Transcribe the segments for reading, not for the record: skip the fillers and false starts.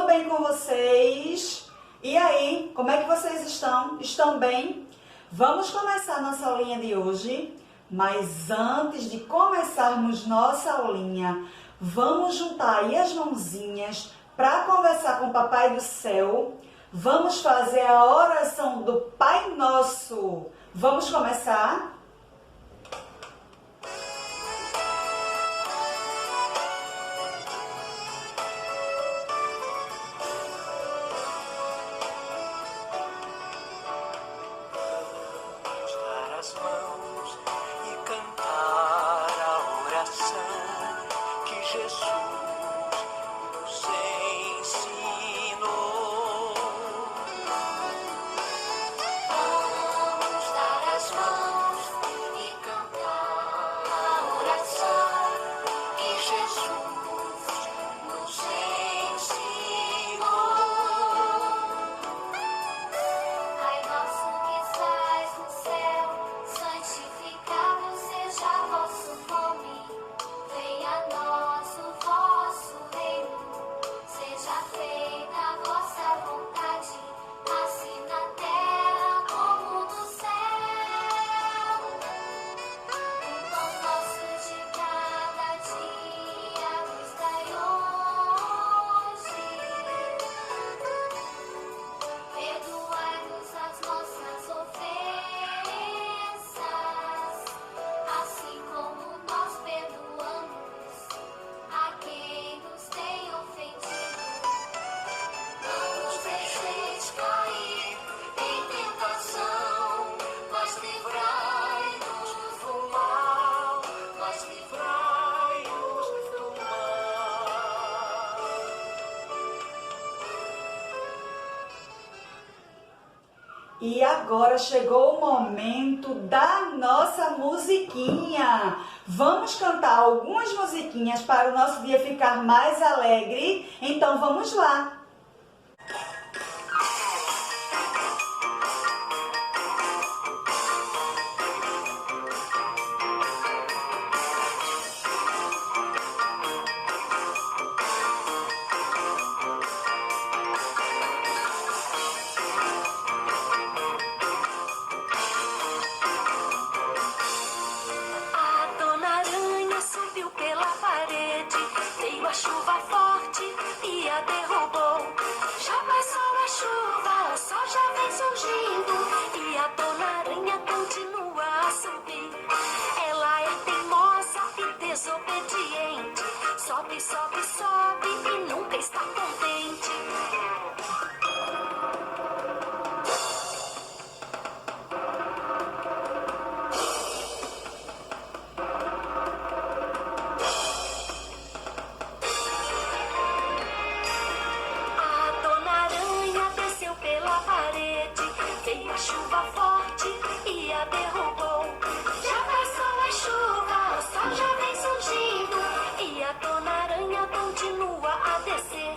bem com vocês? E aí, como é que vocês estão? Estão bem? Vamos começar nossa aulinha de hoje, mas antes de começarmos nossa aulinha, vamos juntar aí as mãozinhas para conversar com o Papai do Céu. Vamos fazer a oração do Pai Nosso. Vamos começar? As mãos e cantar a oração que Jesus nos ensinou. Vamos dar as mãos e cantar a oração que Jesus nos ensinou. Pai nosso que estás no céu, santificado seja vosso nome. Venha a nós o vosso reino. Seja feita a vossa vontade, assim na terra como no céu. O pão nosso de cada dia nos dai hoje. Perdoai-nos as nossas ofensas, assim como nós perdoamos a quem nos tem ofendido. Não nos deixeis cair em tentação, mas livrai-nos do mal, mas livrai-nos do mal. E agora chegou o momento da nossa musiquinha. Vamos cantar algumas musiquinhas para o nosso dia ficar mais alegre. Então vamos lá. A dona Aranha subiu pela parede, veio a chuva forte e a derrubou. Já passou a chuva, o sol já vem surgindo e a dona Aranha continua a subir. Ela é teimosa e desobediente, sobe, sobe, sobe e nunca está contente. A dona Aranha desceu pela parede, veio a chuva forte e a derrubou. Já passou a chuva, o sol já vem surgindo e a dona Aranha continua a descer.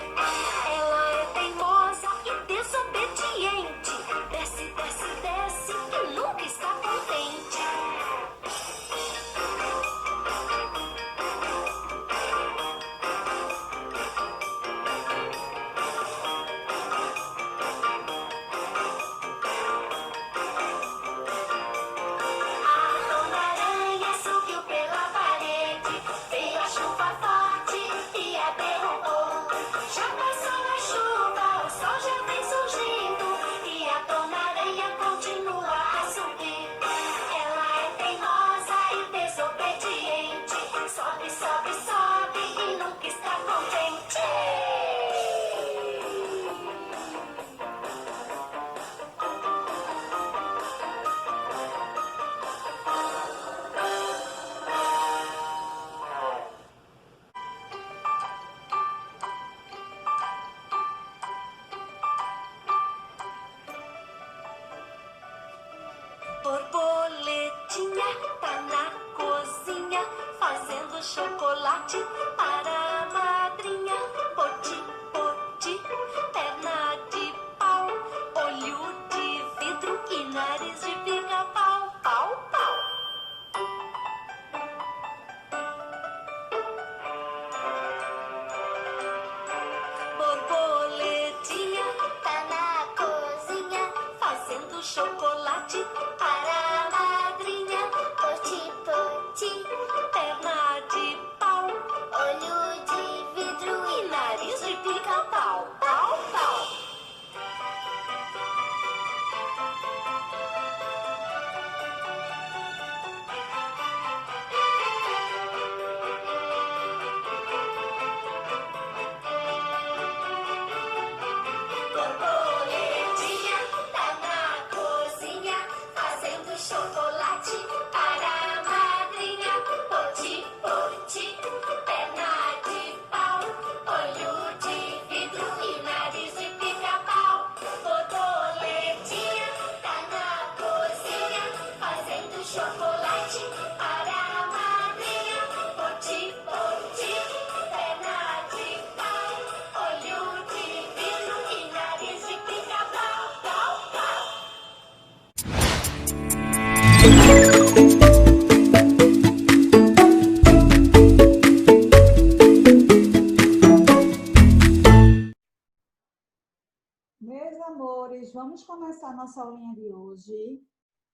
Meus amores, vamos começar nossa aulinha de hoje.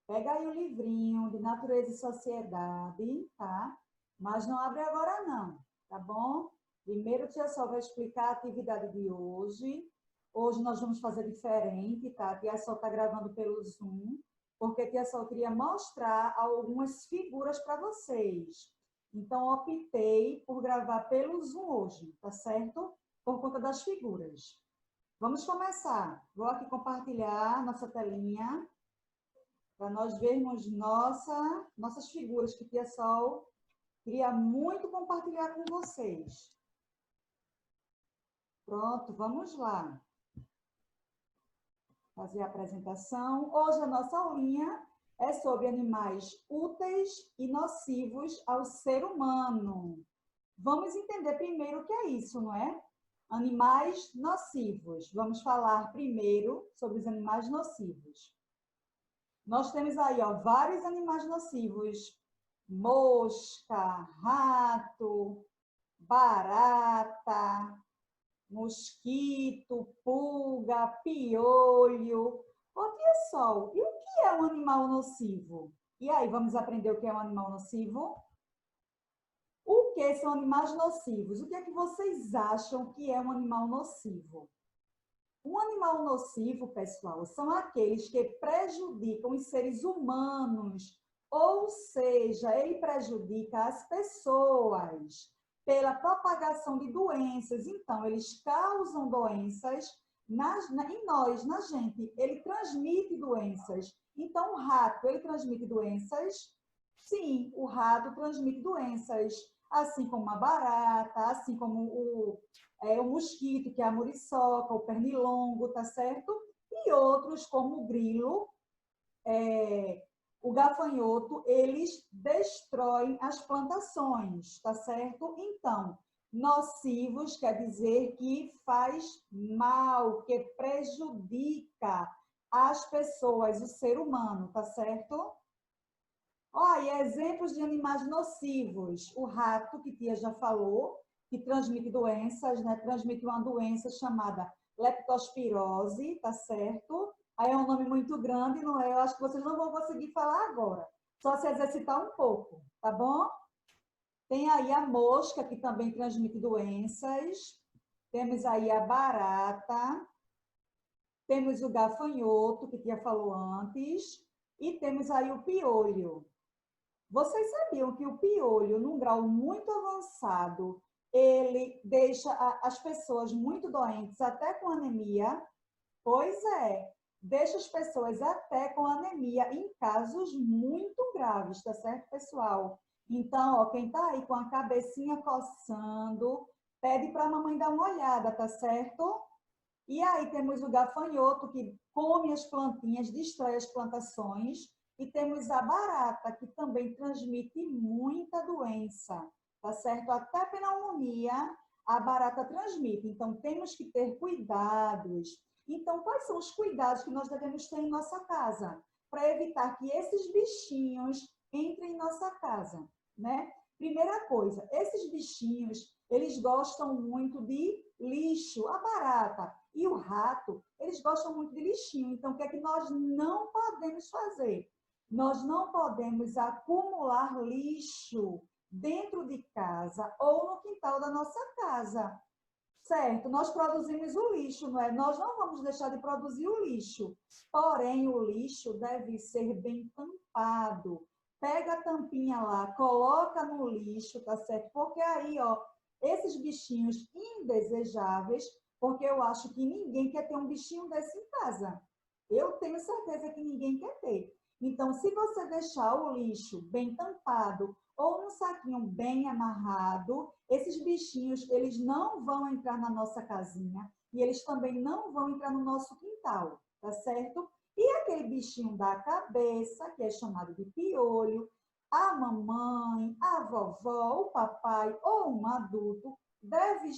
Pega aí o livrinho de Natureza e Sociedade, tá? Mas não abre agora não, tá bom? Primeiro a tia Sol vai explicar a atividade de hoje. Hoje nós vamos fazer diferente, tá? A tia Sol tá gravando pelo Zoom, porque a tia Sol queria mostrar algumas figuras para vocês. Então, optei por gravar pelo Zoom hoje, tá certo? Por conta das figuras. Vamos começar. Vou aqui compartilhar nossa telinha para nós vermos nossas figuras que Tia Sol queria muito compartilhar com vocês. Pronto, vamos lá. Fazer a apresentação. Hoje a nossa aulinha é sobre animais úteis e nocivos ao ser humano. Vamos entender primeiro o que é isso, não é? Animais nocivos. Vamos falar primeiro sobre os animais nocivos. Nós temos aí, ó, vários animais nocivos. Mosca, rato, barata, mosquito, pulga, piolho. Ô, Tia Sol, e o que é um animal nocivo? E aí, vamos aprender o que é um animal nocivo? O que são animais nocivos? O que é que vocês acham que é um animal nocivo? Um animal nocivo, pessoal, são aqueles que prejudicam os seres humanos, ou seja, ele prejudica as pessoas pela propagação de doenças. Então, eles causam doenças em nós, na gente. Ele transmite doenças. Então, o rato, ele transmite doenças? Sim, o rato transmite doenças, assim como a barata, assim como o mosquito, que é a muriçoca, o pernilongo, tá certo? E outros, como o grilo, o gafanhoto, eles destroem as plantações, tá certo? Então, nocivos quer dizer que faz mal, que prejudica as pessoas, o ser humano, tá certo? Olha, exemplos de animais nocivos. O rato, que Tia já falou, que transmite doenças, né? Transmite uma doença chamada leptospirose, tá certo? Aí é um nome muito grande, não é? Eu acho que vocês não vão conseguir falar agora. Só se exercitar um pouco, tá bom? Tem aí a mosca, que também transmite doenças. Temos aí a barata. Temos o gafanhoto, que Tia falou antes. E temos aí o piolho. Vocês sabiam que o piolho, num grau muito avançado, ele deixa as pessoas muito doentes, até com anemia? Pois é, deixa as pessoas até com anemia em casos muito graves, tá certo, pessoal? Então, ó, quem tá aí com a cabecinha coçando, pede para a mamãe dar uma olhada, tá certo? E aí temos o gafanhoto, que come as plantinhas, destrói as plantações. E temos a barata, que também transmite muita doença, tá certo? Até pneumonia a barata transmite. Então, temos que ter cuidados. Então, quais são os cuidados que nós devemos ter em nossa casa? Para evitar que esses bichinhos entrem em nossa casa, né? Primeira coisa, esses bichinhos, eles gostam muito de lixo. A barata e o rato, eles gostam muito de lixinho. Então, o que é que nós não podemos fazer? Nós não podemos acumular lixo dentro de casa ou no quintal da nossa casa, certo? Nós produzimos o lixo, não é? Nós não vamos deixar de produzir o lixo, porém o lixo deve ser bem tampado. Pega a tampinha lá, coloca no lixo, tá certo? Porque aí, ó, esses bichinhos indesejáveis, porque eu acho que ninguém quer ter um bichinho desse em casa. Eu tenho certeza que ninguém quer ter. Então, se você deixar o lixo bem tampado ou num saquinho bem amarrado, esses bichinhos, eles não vão entrar na nossa casinha e eles também não vão entrar no nosso quintal, tá certo? E aquele bichinho da cabeça, que é chamado de piolho, a mamãe, a vovó, o papai ou um adulto deve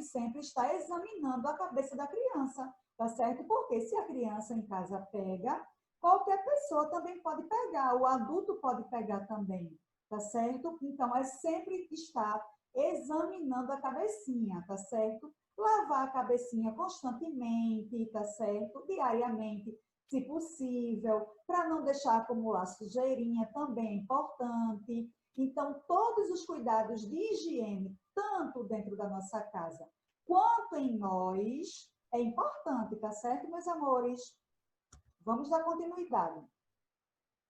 sempre estar examinando a cabeça da criança, tá certo? Porque se a criança em casa pega, qualquer pessoa também pode pegar, o adulto pode pegar também, tá certo? Então, é sempre estar examinando a cabecinha, tá certo? Lavar a cabecinha constantemente, tá certo? Diariamente, se possível, para não deixar acumular sujeirinha, também é importante. Então, todos os cuidados de higiene, tanto dentro da nossa casa quanto em nós, é importante, tá certo, meus amores? Vamos dar continuidade.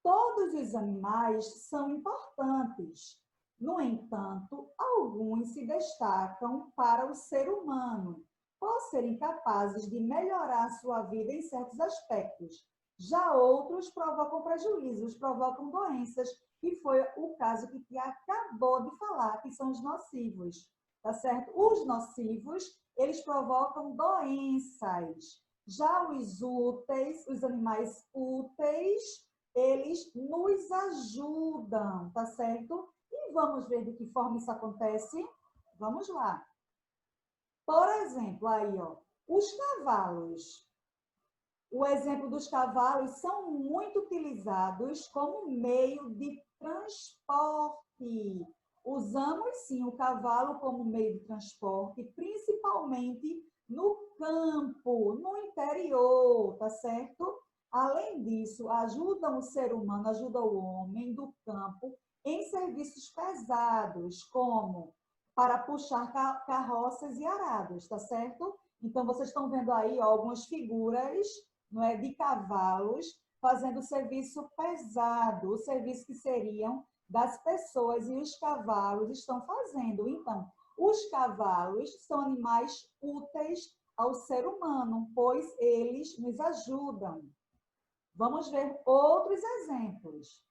Todos os animais são importantes. No entanto, alguns se destacam para o ser humano, por serem capazes de melhorar sua vida em certos aspectos. Já outros provocam prejuízos, provocam doenças, e foi o caso que Tia acabou de falar, que são os nocivos, tá certo? Os nocivos, eles provocam doenças. Já os úteis, os animais úteis, eles nos ajudam, tá certo? E vamos ver de que forma isso acontece? Vamos lá. Por exemplo, aí, ó, os cavalos. O exemplo dos cavalos são muito utilizados como meio de transporte. Usamos, sim, o cavalo como meio de transporte, principalmente no campo, no interior, tá certo? Além disso, ajudam o ser humano, ajudam o homem do campo em serviços pesados, como para puxar carroças e arados, tá certo? Então, vocês estão vendo aí ó, algumas figuras, não é, de cavalos fazendo serviço pesado, o serviço que seriam das pessoas, e os cavalos estão fazendo. Então, os cavalos são animais úteis ao ser humano, pois eles nos ajudam. Vamos ver outros exemplos.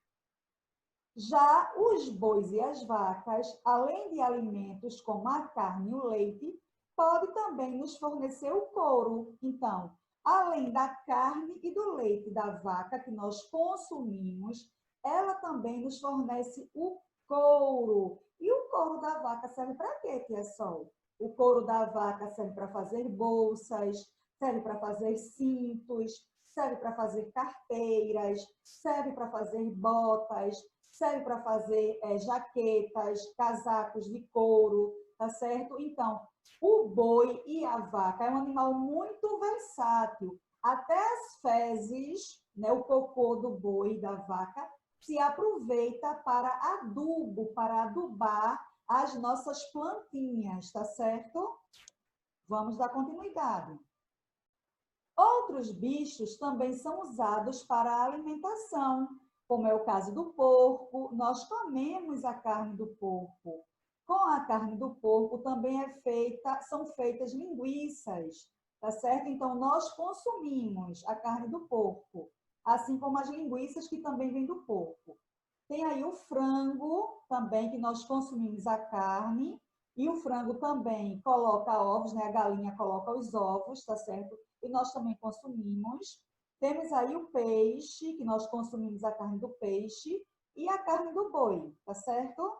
Já os bois e as vacas, além de alimentos como a carne e o leite, pode também nos fornecer o couro. Então, além da carne e do leite da vaca que nós consumimos, ela também nos fornece o couro. E o couro da vaca serve para quê, Tia Sol? O couro da vaca serve para fazer bolsas, serve para fazer cintos, serve para fazer carteiras, serve para fazer botas, serve para fazer jaquetas, casacos de couro, tá certo? Então, o boi e a vaca é um animal muito versátil. Até as fezes, né, o cocô do boi e da vaca, se aproveita para adubo, para adubar as nossas plantinhas, tá certo? Vamos dar continuidade. Outros bichos também são usados para a alimentação, como é o caso do porco. Nós comemos a carne do porco. Com a carne do porco também são feitas linguiças, tá certo? Então, nós consumimos a carne do porco, assim como as linguiças que também vêm do porco. Tem aí o frango também, que nós consumimos a carne, e o frango também coloca ovos, né? A galinha coloca os ovos, tá certo? E nós também consumimos. Temos aí o peixe, que nós consumimos a carne do peixe, e a carne do boi, tá certo?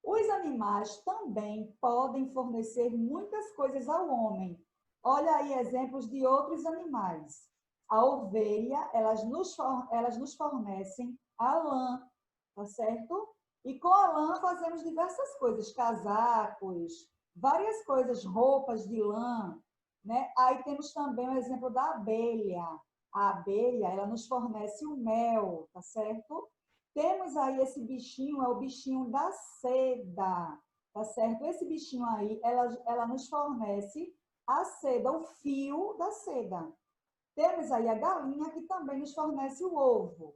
Os animais também podem fornecer muitas coisas ao homem. Olha aí exemplos de outros animais. A ovelha, elas nos fornecem a lã, tá certo? E com a lã fazemos diversas coisas, casacos, várias coisas, roupas de lã, né? Aí temos também o exemplo da abelha. A abelha, ela nos fornece o mel, tá certo? Temos aí esse bichinho, é o bichinho da seda, tá certo? Esse bichinho aí, ela nos fornece a seda, o fio da seda. Temos aí a galinha, que também nos fornece o ovo.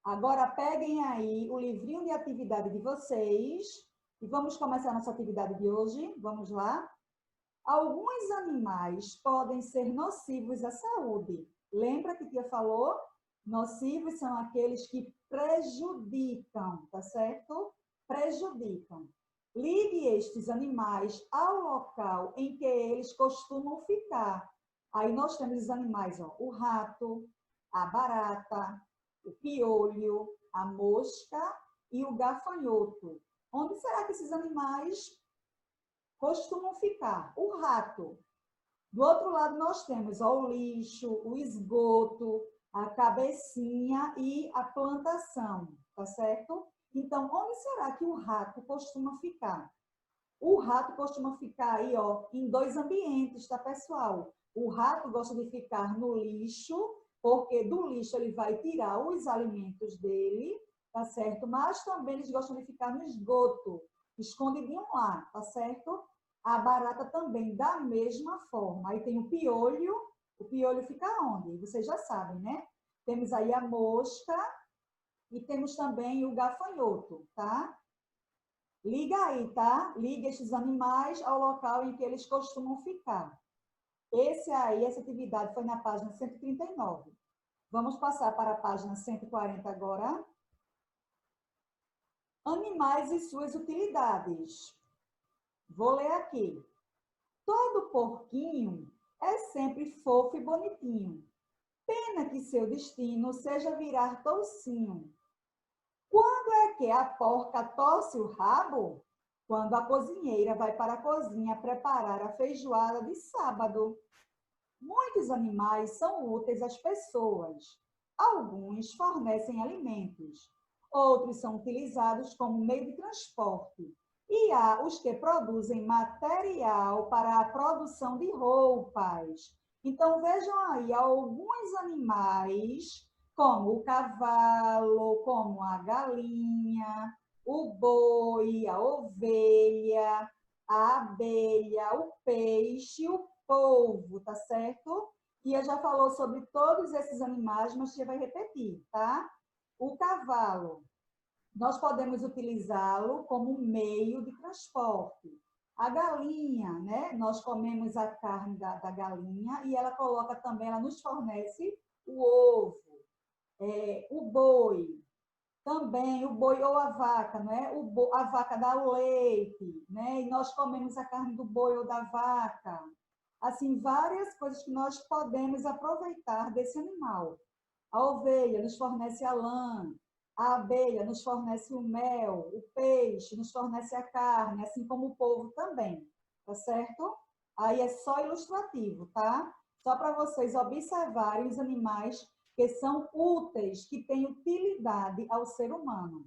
Agora, peguem aí o livrinho de atividade de vocês e vamos começar a nossa atividade de hoje. Vamos lá? Alguns animais podem ser nocivos à saúde. Lembra que a tia falou? Nocivos são aqueles que prejudicam, tá certo? Prejudicam. Ligue estes animais ao local em que eles costumam ficar. Aí nós temos os animais, ó, o rato, a barata, o piolho, a mosca e o gafanhoto. Onde será que esses animais costumam ficar? O rato Do outro lado, nós temos ó, o lixo, o esgoto, a cabecinha e a plantação, tá certo? Então, onde será que o rato costuma ficar? O rato costuma ficar aí, ó, em dois ambientes, tá, pessoal? O rato gosta de ficar no lixo, porque do lixo ele vai tirar os alimentos dele, tá certo? Mas também eles gostam de ficar no esgoto, escondidinho lá, tá certo? A barata também, da mesma forma. Aí tem o piolho fica onde? Vocês já sabem, né? Temos aí a mosca e temos também o gafanhoto, tá? Liga aí, tá? Liga esses animais ao local em que eles costumam ficar. Essa atividade foi na página 139. Vamos passar para a página 140 agora. Animais e suas utilidades. Vou ler aqui. Todo porquinho é sempre fofo e bonitinho. Pena que seu destino seja virar toucinho. Quando é que a porca torce o rabo? Quando a cozinheira vai para a cozinha preparar a feijoada de sábado. Muitos animais são úteis às pessoas. Alguns fornecem alimentos. Outros são utilizados como meio de transporte. E há os que produzem material para a produção de roupas. Então, vejam aí alguns animais, como o cavalo, como a galinha, o boi, a ovelha, a abelha, o peixe, o polvo, tá certo? Tia já falou sobre todos esses animais, mas tia vai repetir, tá? O cavalo, nós podemos utilizá-lo como meio de transporte. A galinha, né? Nós comemos a carne da galinha e ela coloca também, ela nos fornece o ovo. O boi, também o boi ou a vaca, né? A vaca dá o leite, né? E nós comemos a carne do boi ou da vaca. Assim, várias coisas que nós podemos aproveitar desse animal. A ovelha nos fornece a lã, a abelha nos fornece o mel, o peixe nos fornece a carne, assim como o polvo também, tá certo? Aí é só ilustrativo, tá? Só para vocês observarem os animais que são úteis, que têm utilidade ao ser humano.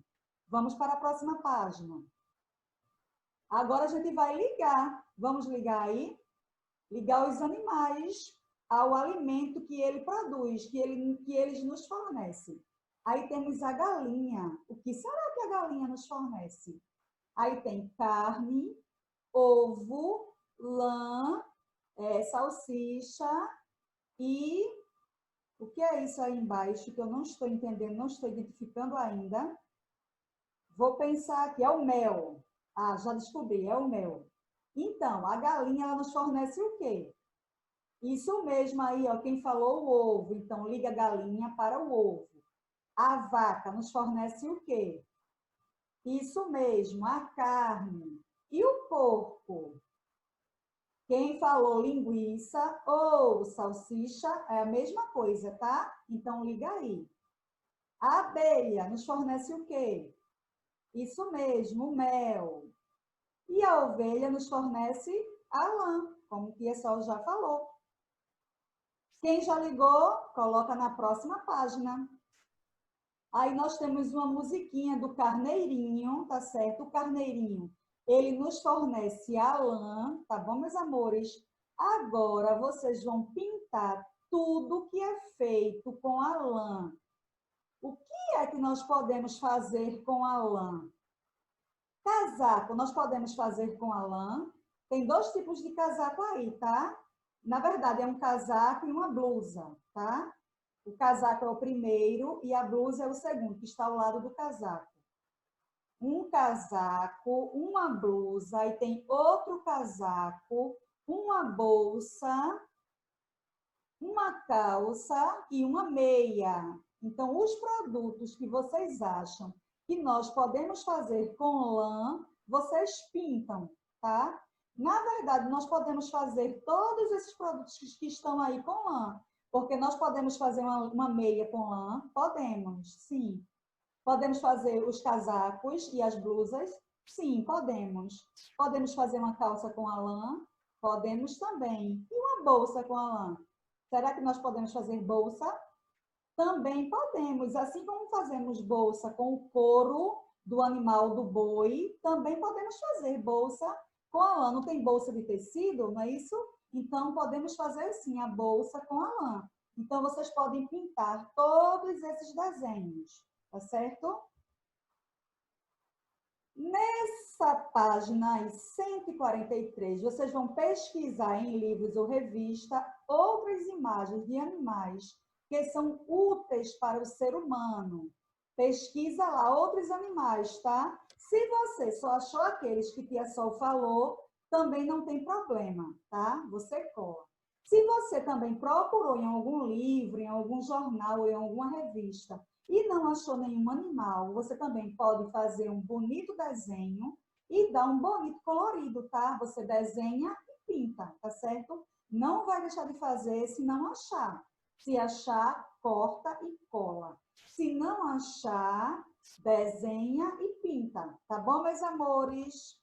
Vamos para a próxima página. Agora a gente vai ligar. Vamos ligar aí? Ligar os animais ao alimento que ele produz, que eles nos fornecem. Aí temos a galinha. O que será que a galinha nos fornece? Aí tem carne, ovo, lã, salsicha e... O que é isso aí embaixo que eu não estou entendendo, não estou identificando ainda? Vou pensar aqui, é o mel. Ah, já descobri, é o mel. Então, a galinha, ela nos fornece o quê? Isso mesmo aí, ó, quem falou o ovo. Então, liga a galinha para o ovo. A vaca nos fornece o quê? Isso mesmo, a carne. E o porco? Quem falou linguiça ou salsicha é a mesma coisa, tá? Então, liga aí. A abelha nos fornece o quê? Isso mesmo, o mel. E a ovelha nos fornece a lã, como que a Sol já falou. Quem já ligou, coloca na próxima página. Aí nós temos uma musiquinha do carneirinho, tá certo? O carneirinho, ele nos fornece a lã, tá bom, meus amores? Agora vocês vão pintar tudo que é feito com a lã. O que é que nós podemos fazer com a lã? Casaco, nós podemos fazer com a lã. Tem dois tipos de casaco aí, tá? Na verdade, é um casaco e uma blusa, tá? O casaco é o primeiro e a blusa é o segundo, que está ao lado do casaco. Um casaco, uma blusa, e tem outro casaco, uma bolsa, uma calça e uma meia. Então, os produtos que vocês acham que nós podemos fazer com lã, vocês pintam, tá? Na verdade, nós podemos fazer todos esses produtos que estão aí com lã, porque nós podemos fazer uma meia com lã? Podemos, sim. Podemos fazer os casacos e as blusas? Sim, podemos. Podemos fazer uma calça com a lã? Podemos também. E uma bolsa com a lã? Será que nós podemos fazer bolsa? Também podemos. Assim como fazemos bolsa com o couro do animal do boi, também podemos fazer bolsa com a lã. Não tem bolsa de tecido, não é isso? Então, podemos fazer sim a bolsa com a lã. Então, vocês podem pintar todos esses desenhos, tá certo? Nessa página 143, vocês vão pesquisar em livros ou revista outras imagens de animais que são úteis para o ser humano. Pesquisa lá outros animais, tá? Se você só achou aqueles que Tia Sol falou, também não tem problema, tá? Você cola. Se você também procurou em algum livro, em algum jornal ou em alguma revista e não achou nenhum animal, você também pode fazer um bonito desenho e dar um bonito colorido, tá? Você desenha e pinta, tá certo? Não vai deixar de fazer se não achar. Se achar, corta e cola. Se não achar, desenha e pinta, tá bom, meus amores?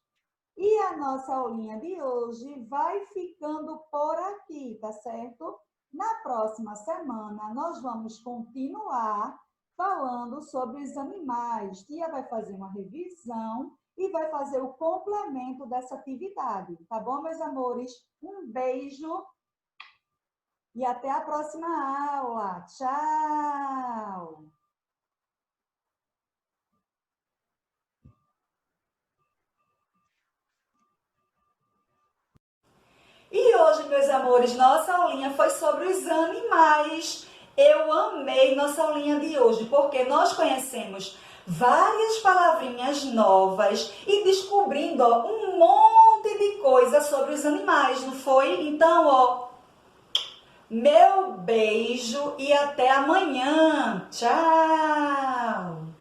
E a nossa aulinha de hoje vai ficando por aqui, tá certo? Na próxima semana, nós vamos continuar falando sobre os animais. Tia vai fazer uma revisão e vai fazer o complemento dessa atividade, tá bom, meus amores? Um beijo e até a próxima aula. Tchau! E hoje, meus amores, nossa aulinha foi sobre os animais. Eu amei nossa aulinha de hoje, porque nós conhecemos várias palavrinhas novas e descobrindo um monte de coisa sobre os animais, não foi? Então, meu beijo e até amanhã. Tchau!